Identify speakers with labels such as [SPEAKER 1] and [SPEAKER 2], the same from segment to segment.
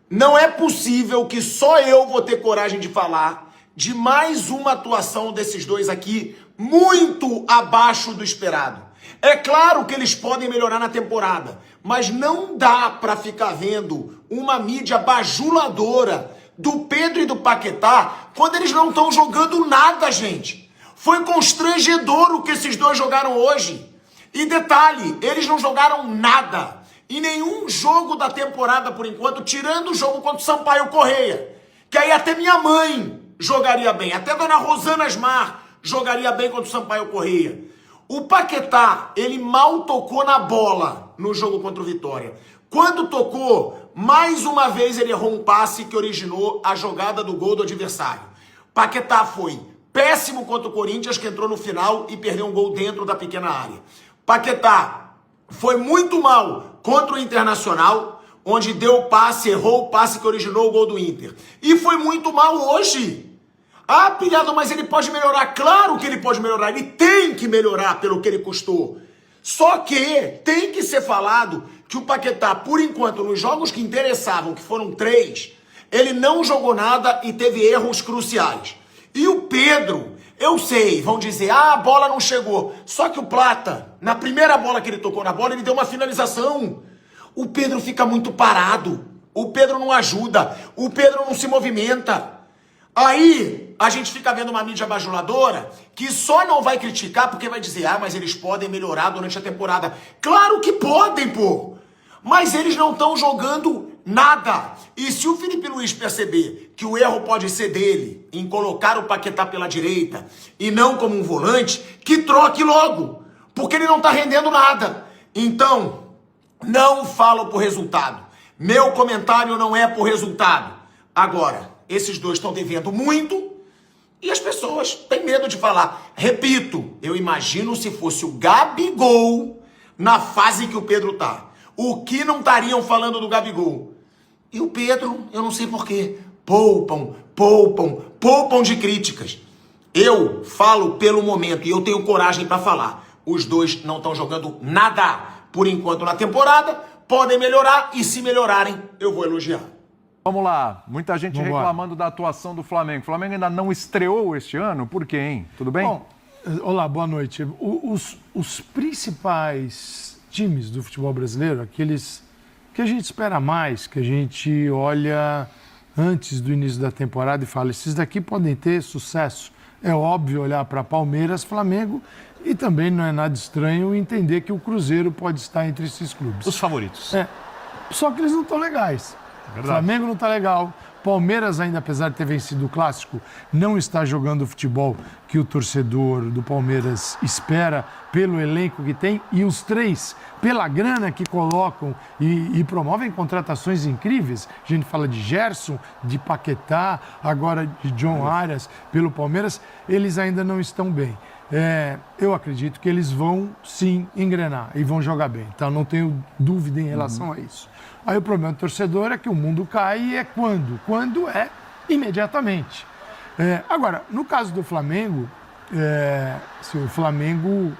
[SPEAKER 1] Não é possível que só eu vou ter coragem de falar de mais uma atuação desses dois aqui muito abaixo do esperado. É claro que eles podem melhorar na temporada, mas não dá para ficar vendo uma mídia bajuladora do Pedro e do Paquetá quando eles não estão jogando nada, gente. Foi constrangedor o que esses dois jogaram hoje. E detalhe, eles não jogaram nada em nenhum jogo da temporada por enquanto, tirando o jogo contra o Sampaio Correia, que aí até minha mãe jogaria bem, até Dona Rosana Asmar jogaria bem contra o Sampaio Correia. O Paquetá, ele mal tocou na bola no jogo contra o Vitória. Quando tocou, mais uma vez ele errou um passe que originou a jogada do gol do adversário. Paquetá foi péssimo contra o Corinthians, que entrou no final e perdeu um gol dentro da pequena área. Paquetá foi muito mal contra o Internacional, onde deu o passe, errou o passe que originou o gol do Inter. E foi muito mal hoje. Ah, pilhado, mas ele pode melhorar. Claro que ele pode melhorar. Ele tem que melhorar pelo que ele custou. Só que tem que ser falado que o Paquetá, por enquanto, nos jogos que interessavam, que foram 3, ele não jogou nada e teve erros cruciais. E o Pedro, eu sei, vão dizer, a bola não chegou. Só que o Plata, na primeira bola que ele tocou na bola, ele deu uma finalização. O Pedro fica muito parado. O Pedro não ajuda. O Pedro não se movimenta. Aí, a gente fica vendo uma mídia bajuladora que só não vai criticar porque vai dizer, mas eles podem melhorar durante a temporada. Claro que podem, pô! Mas eles não estão jogando nada. E se o Felipe Luiz perceber que o erro pode ser dele em colocar o Paquetá pela direita e não como um volante, que troque logo, porque ele não tá rendendo nada. Então, não falo por resultado. Meu comentário não é por resultado. Agora, esses dois estão devendo muito e as pessoas têm medo de falar. Repito, eu imagino se fosse o Gabigol na fase que o Pedro tá. O que não estariam falando do Gabigol? E o Pedro, eu não sei porquê, poupam de críticas. Eu falo pelo momento e eu tenho coragem para falar. Os dois não estão jogando nada por enquanto na temporada, podem melhorar e se melhorarem, eu vou elogiar.
[SPEAKER 2] Vamos lá, muita gente reclamando da atuação do Flamengo. O Flamengo ainda não estreou este ano, por quê, hein? Tudo bem?
[SPEAKER 3] Bom, olá, boa noite. Os principais times do futebol brasileiro, aqueles que a gente espera mais, que a gente olha antes do início da temporada e fala, esses daqui podem ter sucesso. É óbvio olhar para Palmeiras, Flamengo e também não é nada estranho entender que o Cruzeiro pode estar entre esses clubes.
[SPEAKER 4] Os favoritos.
[SPEAKER 3] Só que eles não estão legais.
[SPEAKER 4] É
[SPEAKER 3] Flamengo não está legal. Palmeiras, ainda apesar de ter vencido o Clássico, não está jogando o futebol que o torcedor do Palmeiras espera pelo elenco que tem. E os três, pela grana que colocam e promovem contratações incríveis. A gente fala de Gerson, de Paquetá, agora de John Arias pelo Palmeiras. Eles ainda não estão bem. Eu acredito que eles vão sim engrenar e vão jogar bem. Então não tenho dúvida em relação a isso. Aí o problema do torcedor é que o mundo cai e é quando? Quando é imediatamente. Agora, no caso do Flamengo, se o Flamengo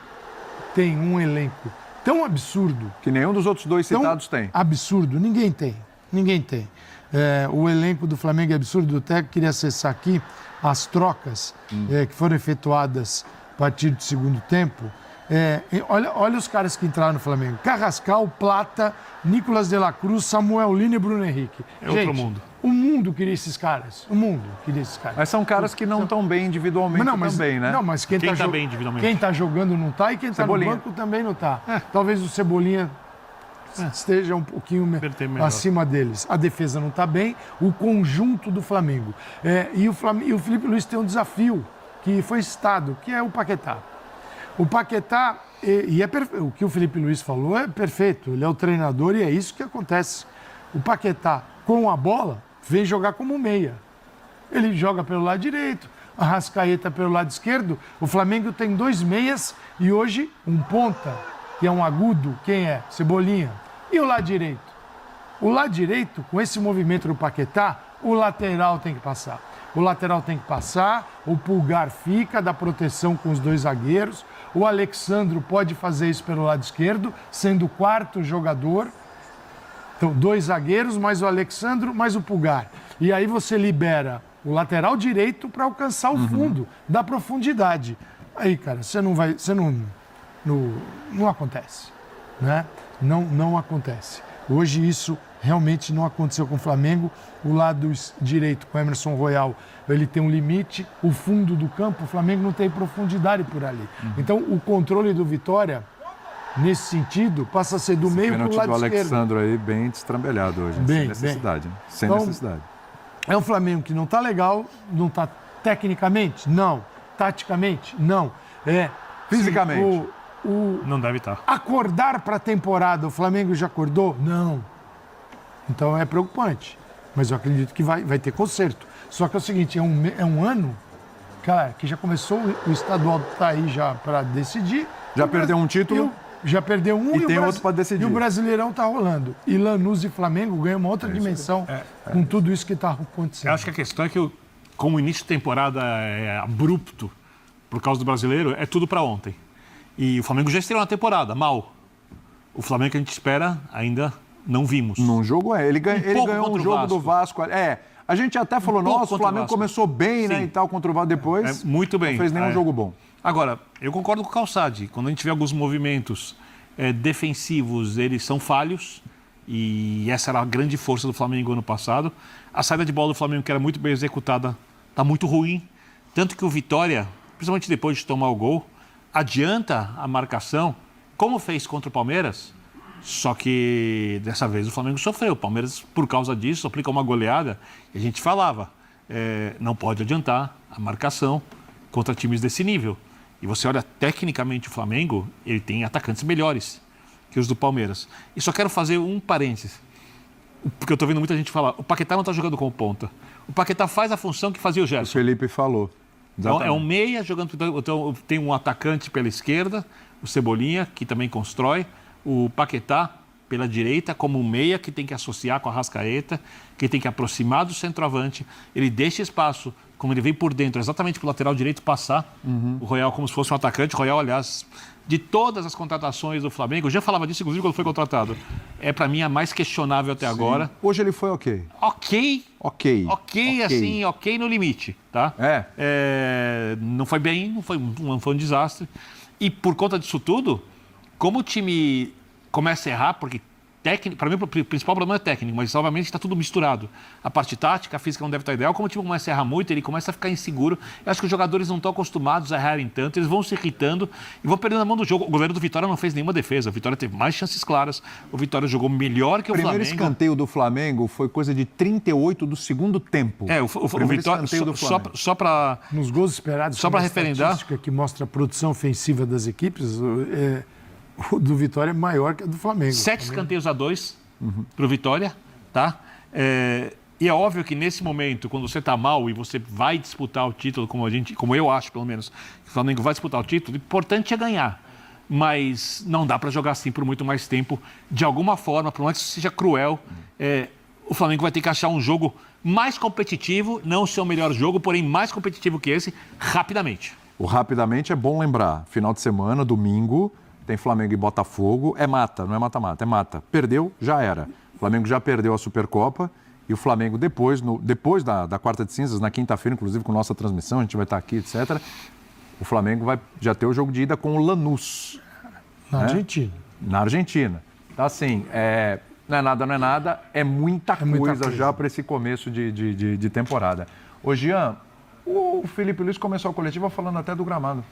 [SPEAKER 3] tem um elenco tão absurdo...
[SPEAKER 2] Que nenhum dos outros dois citados tem.
[SPEAKER 3] Absurdo, ninguém tem. Ninguém tem. O elenco do Flamengo é absurdo. Até queria acessar aqui as trocas que foram efetuadas a partir do segundo tempo. Olha os caras que entraram no Flamengo. Carrascal, Plata, Nicolas de la Cruz, Samuel Lino e Bruno Henrique.
[SPEAKER 4] Outro mundo.
[SPEAKER 3] O mundo queria esses caras. O mundo queria esses caras.
[SPEAKER 2] Mas são caras que não estão bem individualmente também, né?
[SPEAKER 3] Não, mas quem
[SPEAKER 4] tá bem individualmente?
[SPEAKER 3] Quem tá jogando não tá e quem tá no banco também não tá. Talvez o Cebolinha esteja um pouquinho acima deles. A defesa não tá bem, o conjunto do Flamengo. E o Felipe Luiz tem um desafio que foi citado, que é o Paquetá. O Paquetá, o que o Felipe Luiz falou é perfeito, ele é o treinador e é isso que acontece. O Paquetá, com a bola, vem jogar como meia. Ele joga pelo lado direito, a Arrascaeta pelo lado esquerdo. O Flamengo tem 2 meias e hoje um ponta, que é um agudo, quem é? Cebolinha. E o lado direito? O lado direito, com esse movimento do Paquetá, o lateral tem que passar. O lateral tem que passar, o Pulgar fica, dá proteção com os 2 zagueiros. O Alexandro pode fazer isso pelo lado esquerdo, sendo o 4º jogador. Então, 2 zagueiros, mais o Alexandro, mais o Pulgar. E aí você libera o lateral direito para alcançar o fundo da profundidade. Aí, cara, você não vai... Não acontece, né? Não acontece. Hoje isso realmente não aconteceu com o Flamengo. O lado direito com o Emerson Royal, ele tem um limite. O fundo do campo, o Flamengo não tem profundidade por ali. Então, o controle do Vitória, nesse sentido, passa a ser do meio para o lado esquerdo.
[SPEAKER 2] O Alexandro aí bem destrambelhado hoje, sem necessidade. Sem necessidade.
[SPEAKER 3] É um Flamengo que não está legal, não está tecnicamente? Não. Taticamente? Não.
[SPEAKER 2] Fisicamente?
[SPEAKER 4] Não deve estar.
[SPEAKER 3] Acordar para a temporada, o Flamengo já acordou? Não. Então é preocupante. Mas eu acredito que vai ter conserto. Só que é o seguinte, é um ano, cara, que já começou, o estadual está aí já para decidir.
[SPEAKER 2] Já perdeu um título.
[SPEAKER 3] Já perdeu um
[SPEAKER 2] e tem outro para decidir.
[SPEAKER 3] E o Brasileirão está rolando. E Lanús e Flamengo ganham uma outra dimensão com tudo isso que está acontecendo.
[SPEAKER 4] Eu acho que a questão é que, como o início de temporada é abrupto por causa do Brasileiro, é tudo para ontem. E o Flamengo já estreou na temporada, mal. O Flamengo que a gente espera ainda não vimos.
[SPEAKER 2] Num jogo ele ganhou um jogo do Vasco. A gente até falou, nossa, o Flamengo começou bem, né, e tal, contra o Vasco depois.
[SPEAKER 4] Muito bem.
[SPEAKER 2] Não fez nenhum jogo bom.
[SPEAKER 4] Agora, eu concordo com o Calçade. Quando a gente vê alguns movimentos defensivos, eles são falhos. E essa era a grande força do Flamengo ano passado. A saída de bola do Flamengo, que era muito bem executada, está muito ruim. Tanto que o Vitória, principalmente depois de tomar o gol, adianta a marcação, como fez contra o Palmeiras, só que dessa vez o Flamengo sofreu. O Palmeiras, por causa disso, aplica uma goleada. E a gente falava, não pode adiantar a marcação contra times desse nível. E você olha tecnicamente o Flamengo, ele tem atacantes melhores que os do Palmeiras. E só quero fazer um parênteses, porque eu estou vendo muita gente falar, o Paquetá não está jogando como ponta. O Paquetá faz a função que fazia o Gerson.
[SPEAKER 2] O Felipe falou.
[SPEAKER 4] Então, é um meia jogando. Então, tem um atacante pela esquerda, o Cebolinha, que também constrói. O Paquetá pela direita, como um meia que tem que associar com a Arrascaeta, que tem que aproximar do centroavante. Ele deixa espaço, como ele vem por dentro, exatamente para o lateral direito passar. O Royal como se fosse um atacante. O Royal, aliás, de todas as contratações do Flamengo, eu já falava disso, inclusive, quando foi contratado. É, para mim, a mais questionável até agora.
[SPEAKER 2] Hoje ele foi ok.
[SPEAKER 4] Ok no limite, tá? Não foi bem, não foi um desastre. E por conta disso tudo, como o time começa a errar, porque para mim o principal problema é técnico, mas obviamente está tudo misturado. A parte tática, a física não deve estar ideal. Como o time começa a errar muito, ele começa a ficar inseguro. Eu acho que os jogadores não estão acostumados a errarem tanto, eles vão se irritando e vão perdendo a mão do jogo. O goleiro do Vitória não fez nenhuma defesa, o Vitória teve mais chances claras, o Vitória jogou melhor que o Flamengo.
[SPEAKER 2] O primeiro escanteio do Flamengo foi coisa de 38 do segundo tempo.
[SPEAKER 4] O Vitória, só para...
[SPEAKER 3] Nos gols esperados,
[SPEAKER 4] só para referendar...
[SPEAKER 3] A estatística que mostra a produção ofensiva das equipes... O do Vitória é maior que o do Flamengo.
[SPEAKER 4] 7 escanteios a 2 para o Vitória, tá? E é óbvio que nesse momento, quando você está mal e você vai disputar o título, como eu acho, pelo menos, que o Flamengo vai disputar o título, o importante é ganhar. Mas não dá para jogar assim por muito mais tempo. De alguma forma, por mais que seja cruel, o Flamengo vai ter que achar um jogo mais competitivo, não o seu melhor jogo, porém mais competitivo que esse, rapidamente.
[SPEAKER 2] O rapidamente é bom lembrar. Final de semana, domingo... Tem Flamengo e Botafogo, mata, não é mata-mata, é mata. Perdeu, já era. O Flamengo já perdeu a Supercopa e o Flamengo depois da quarta de cinzas, na quinta-feira, inclusive com nossa transmissão, a gente vai estar aqui, etc. O Flamengo vai já ter o jogo de ida com o Lanús.
[SPEAKER 3] Argentina.
[SPEAKER 2] Na Argentina. Então, assim, não é nada, é muita coisa já para esse começo de temporada. Ô, Jean, o Felipe Luiz começou a coletiva falando até do gramado.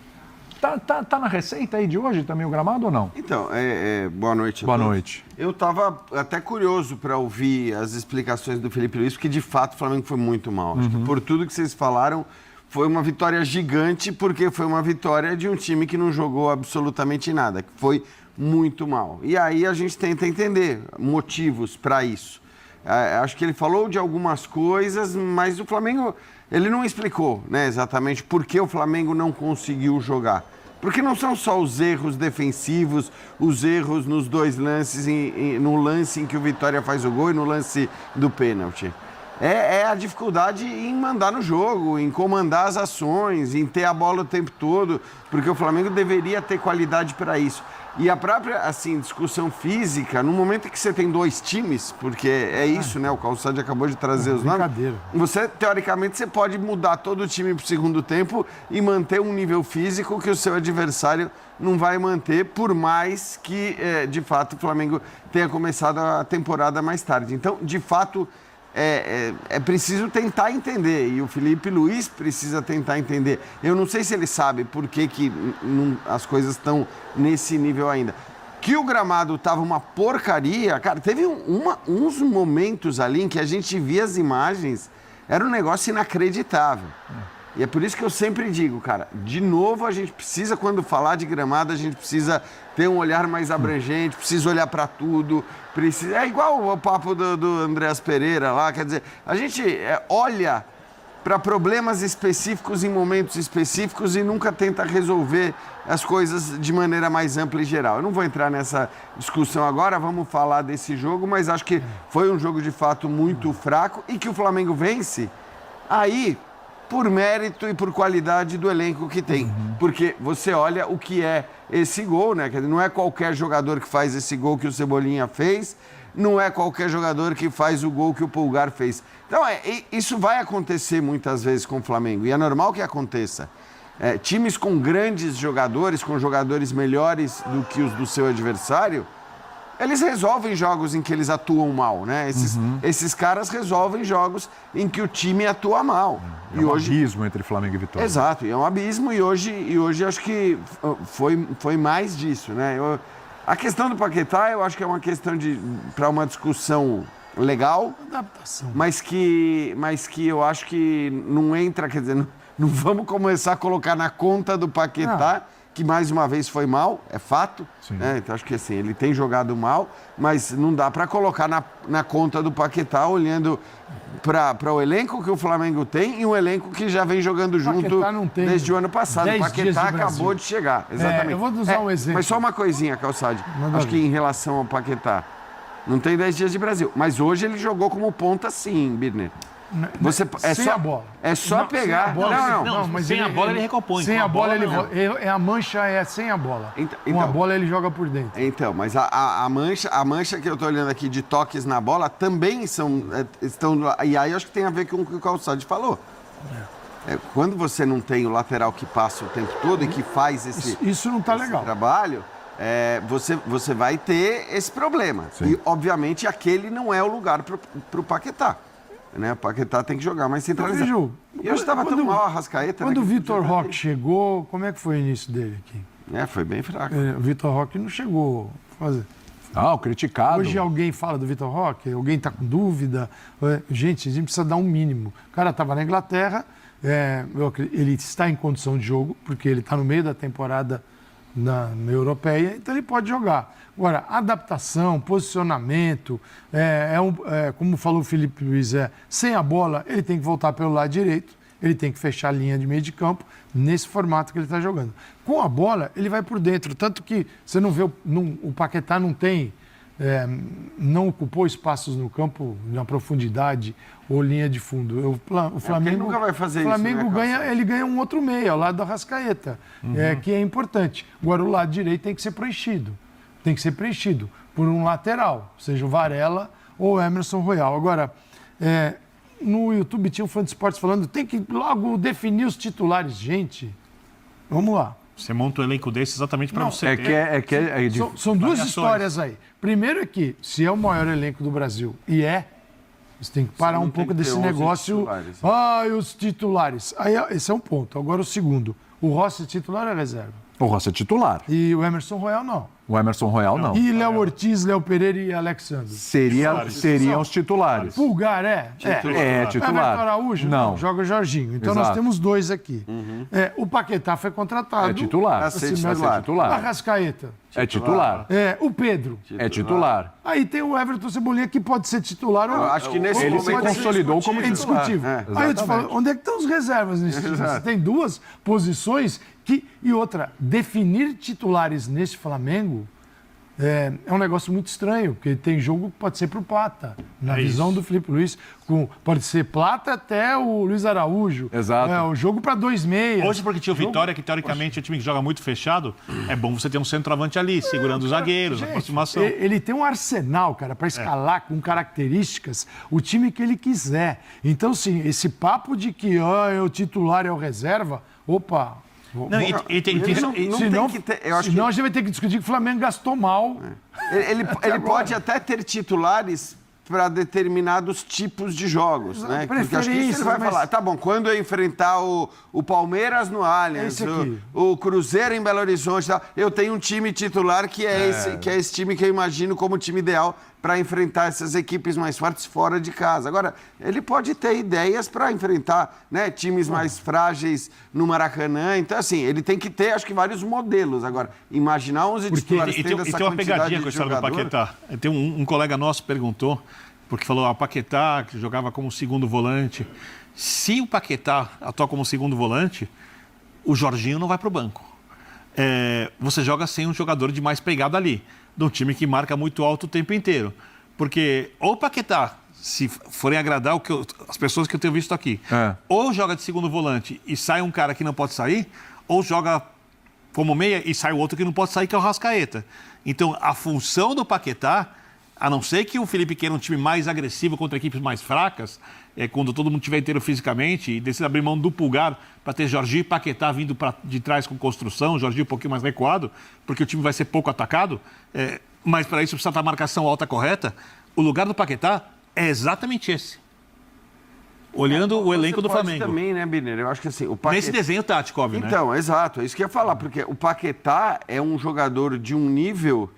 [SPEAKER 2] Tá na receita aí de hoje também o gramado ou não?
[SPEAKER 5] Então, boa noite.
[SPEAKER 2] Boa noite.
[SPEAKER 5] Eu estava até curioso para ouvir as explicações do Felipe Luiz, porque de fato o Flamengo foi muito mal. Acho que por tudo que vocês falaram, foi uma vitória gigante, porque foi uma vitória de um time que não jogou absolutamente nada, que foi muito mal. E aí a gente tenta entender motivos para isso. Acho que ele falou de algumas coisas, mas o Flamengo... Ele não explicou, né, exatamente por que o Flamengo não conseguiu jogar. Porque não são só os erros defensivos, os erros nos dois lances, no lance em que o Vitória faz o gol e no lance do pênalti. é a dificuldade em mandar no jogo, em comandar as ações, em ter a bola o tempo todo, porque o Flamengo deveria ter qualidade para isso. E a própria, assim, discussão física, no momento em que você tem 2 times, porque é isso, né? O Calçade acabou de trazer os nomes. Você, teoricamente, você pode mudar todo o time para o segundo tempo e manter um nível físico que o seu adversário não vai manter, por mais que, de fato, o Flamengo tenha começado a temporada mais tarde. Então, de fato, é preciso tentar entender, e o Felipe Luiz precisa tentar entender. Eu não sei se ele sabe por que as coisas estão nesse nível ainda. Que o gramado estava uma porcaria, cara, teve uns momentos ali em que a gente via as imagens, era um negócio inacreditável. E é por isso que eu sempre digo, cara, de novo a gente precisa, quando falar de gramado, a gente precisa ter um olhar mais abrangente, precisa olhar para tudo, precisa... É igual o papo do Andreas Pereira lá, quer dizer, a gente olha para problemas específicos em momentos específicos e nunca tenta resolver as coisas de maneira mais ampla e geral. Eu não vou entrar nessa discussão agora, vamos falar desse jogo, mas acho que foi um jogo de fato muito fraco e que o Flamengo vence aí por mérito e por qualidade do elenco que tem. Porque você olha o que é esse gol, né? Quer dizer, não é qualquer jogador que faz esse gol que o Cebolinha fez, não é qualquer jogador que faz o gol que o Pulgar fez. Então, isso vai acontecer muitas vezes com o Flamengo, e é normal que aconteça. Times com grandes jogadores, com jogadores melhores do que os do seu adversário, eles resolvem jogos em que eles atuam mal, né? Esses caras resolvem jogos em que o time atua mal.
[SPEAKER 2] É um abismo entre Flamengo e Vitória.
[SPEAKER 5] Exato, é um abismo e hoje acho que foi mais disso, né? A questão do Paquetá, eu acho que é uma questão para uma discussão legal,
[SPEAKER 3] adaptação,
[SPEAKER 5] mas que eu acho que não entra, quer dizer, não vamos começar a colocar na conta do Paquetá, que mais uma vez foi mal, é fato. Né? Então acho que assim, ele tem jogado mal, mas não dá para colocar na conta do Paquetá, olhando para o elenco que o Flamengo tem e um elenco que já vem jogando junto desde o ano passado. O Paquetá acabou de chegar. Exatamente.
[SPEAKER 3] Eu vou usar um exemplo.
[SPEAKER 5] Mas só uma coisinha, Calçade. Acho que em relação ao Paquetá, não tem 10 dias de Brasil. Mas hoje ele jogou como ponta sim, Birner.
[SPEAKER 3] Sem a bola.
[SPEAKER 5] É só pegar.
[SPEAKER 4] Não, mas sem a bola ele recompõe.
[SPEAKER 3] Sem a bola ele volta. A mancha é sem a bola. Com a bola ele joga por dentro.
[SPEAKER 5] Então, mas a mancha que eu tô olhando aqui de toques na bola também estão... E aí eu acho que tem a ver com o que o Calçade falou. Quando você não tem o lateral que passa o tempo todo e que faz
[SPEAKER 3] isso não tá legal.
[SPEAKER 5] Trabalho, você vai ter esse problema. Sim. E, obviamente, aquele não é o lugar pro Paquetá. Né? O Paquetá tem que jogar mais centralizado. E hoje estava tão mal a Arrascaeta.
[SPEAKER 3] Quando o Vitor Roque chegou, como é que foi o início dele aqui?
[SPEAKER 5] Foi bem fraco.
[SPEAKER 3] O Vitor Roque não chegou a fazer.
[SPEAKER 2] O criticado.
[SPEAKER 3] Hoje alguém fala do Vitor Roque, alguém está com dúvida. Gente, a gente precisa dar um mínimo. O cara estava na Inglaterra, ele está em condição de jogo, porque ele está no meio da temporada na europeia, então ele pode jogar. Agora, adaptação, posicionamento, como falou o Felipe Luiz, sem a bola, ele tem que voltar pelo lado direito, ele tem que fechar a linha de meio de campo nesse formato que ele está jogando. Com a bola, ele vai por dentro, tanto que você não vê, o Paquetá não ocupou espaços no campo na profundidade ou linha de fundo. O Flamengo
[SPEAKER 5] nunca vai fazer isso.
[SPEAKER 3] O Flamengo ganha um outro meio, ao lado do Arrascaeta, que é importante. Agora, o lado direito tem que ser preenchido. Tem que ser preenchido por um lateral, seja o Varela ou o Emerson Royal. Agora, no YouTube tinha um fã de esportes falando tem que logo definir os titulares. Gente, vamos lá.
[SPEAKER 4] Você monta um elenco desse exatamente para você ter...
[SPEAKER 3] São duas histórias aí. Primeiro é que, se é o maior elenco do Brasil, você tem que parar um pouco desse negócio. Os titulares. Aí, esse é um ponto. Agora, o segundo. O Rossi é titular ou é reserva?
[SPEAKER 2] O Rossi é titular.
[SPEAKER 3] E o Emerson Royal não.
[SPEAKER 2] O Emerson Royal não.
[SPEAKER 3] E Léo Ortiz, Léo Pereira e Alexandre?
[SPEAKER 2] Seriam os titulares.
[SPEAKER 3] Pulgar é
[SPEAKER 2] titular.
[SPEAKER 3] Everton Araújo?
[SPEAKER 2] Não.
[SPEAKER 3] Joga o Jorginho. Então nós temos dois aqui. O Paquetá foi contratado.
[SPEAKER 2] É titular.
[SPEAKER 3] Vai ser titular. Arrascaeta?
[SPEAKER 2] É titular.
[SPEAKER 3] O Pedro?
[SPEAKER 2] É titular.
[SPEAKER 3] Aí tem o Everton Cebolinha que pode ser titular ou não.
[SPEAKER 5] Acho que nesse
[SPEAKER 2] ele se consolidou como titular.
[SPEAKER 3] É indiscutível. Aí eu te falo, onde é que estão os reservas nesse time? Você tem duas posições e outra, definir titulares nesse Flamengo é um negócio muito estranho, porque tem jogo que pode ser pro Plata. Na visão do Felipe Luiz, pode ser Plata até o Luiz Araújo.
[SPEAKER 2] Exato.
[SPEAKER 3] O jogo para 2-6.
[SPEAKER 4] Hoje, porque tinha o Vitória, que teoricamente é um time que joga muito fechado, é bom você ter um centroavante ali, segurando os zagueiros, a aproximação.
[SPEAKER 3] Ele tem um arsenal, cara, para escalar com características o time que ele quiser. Então, sim, esse papo de que é o titular é o reserva, opa... Senão a gente vai ter que discutir que o Flamengo gastou mal.
[SPEAKER 5] Ele pode até ter titulares para determinados tipos de jogos, né? Porque acho que isso ele vai falar. Tá bom, quando eu enfrentar o Palmeiras no Allianz, o Cruzeiro em Belo Horizonte, eu tenho um time titular que é esse time que eu imagino como o time ideal para enfrentar essas equipes mais fortes fora de casa. Agora, ele pode ter ideias para enfrentar, né, times mais frágeis no Maracanã. Então, assim, ele tem que ter, acho que, vários modelos. Agora, imaginar 11 titulares tendo essa
[SPEAKER 4] tem uma
[SPEAKER 5] quantidade
[SPEAKER 4] pegadinha com a história do Paquetá. Tem um colega nosso perguntou, porque falou, Paquetá, que jogava como segundo volante. Se o Paquetá atua como segundo volante, o Jorginho não vai para o banco. Você joga sem um jogador de mais pegada ali, de um time que marca muito alto o tempo inteiro. Porque ou o Paquetá, se forem agradar as pessoas que eu tenho visto aqui, ou joga de segundo volante e sai um cara que não pode sair, ou joga como meia e sai o outro que não pode sair, que é o Arrascaeta. Então, a função do Paquetá, a não ser que o Felipe queira um time mais agressivo contra equipes mais fracas, quando todo mundo estiver inteiro fisicamente, e decida abrir mão do Pulgar para ter Jorginho e Paquetá vindo de trás com construção, Jorginho um pouquinho mais recuado, porque o time vai ser pouco atacado, mas para isso precisa estar a marcação alta correta. O lugar do Paquetá é exatamente esse. Olhando o elenco do Flamengo.
[SPEAKER 5] Também, né, Birner? Eu acho que assim, o Paquetá...
[SPEAKER 4] Nesse desenho tático, óbvio, né?
[SPEAKER 5] Então, exato, é isso que eu ia falar, porque o Paquetá é um jogador de um nível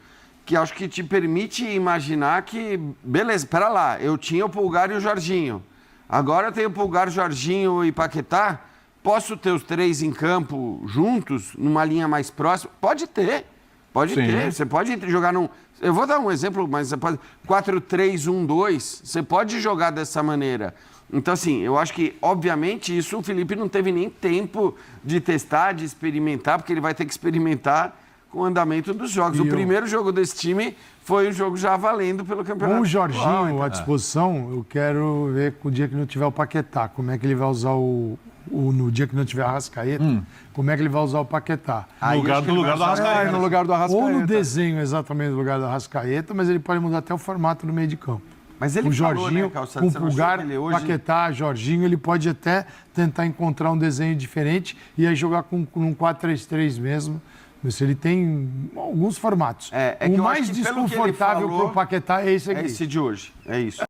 [SPEAKER 5] que acho que te permite imaginar que, beleza, pera lá, eu tinha o Pulgar e o Jorginho. Agora eu tenho o Pulgar, Jorginho e Paquetá. Posso ter os três em campo juntos, numa linha mais próxima? Pode ter. Pode ter. Você pode jogar num... Eu vou dar um exemplo, mas você pode... 4-3-1-2. Você pode jogar dessa maneira. Então, assim, eu acho que, obviamente, isso o Felipe não teve nem tempo de testar, de experimentar, porque ele vai ter que experimentar com o andamento dos jogos. O primeiro jogo desse time foi um jogo já valendo pelo campeonato.
[SPEAKER 3] Com o Jorginho à disposição, eu quero ver o dia que não tiver o Paquetá, como é que ele vai usar no dia que não tiver a Arrascaeta, como é que ele vai usar o Paquetá.
[SPEAKER 4] No lugar do Arrascaeta.
[SPEAKER 3] No lugar do Arrascaeta. Ou no desenho exatamente no lugar do Arrascaeta, mas ele pode mudar até o formato no meio de campo.
[SPEAKER 5] Mas ele
[SPEAKER 3] o Jorginho,
[SPEAKER 5] falou, né,
[SPEAKER 3] com o Pulgar, Paquetá, Jorginho, ele pode até tentar encontrar um desenho diferente e aí jogar com um 4-3-3 mesmo. Isso, ele tem alguns formatos. O mais desconfortável para o Paquetá é esse aqui.
[SPEAKER 5] É esse de hoje, é isso.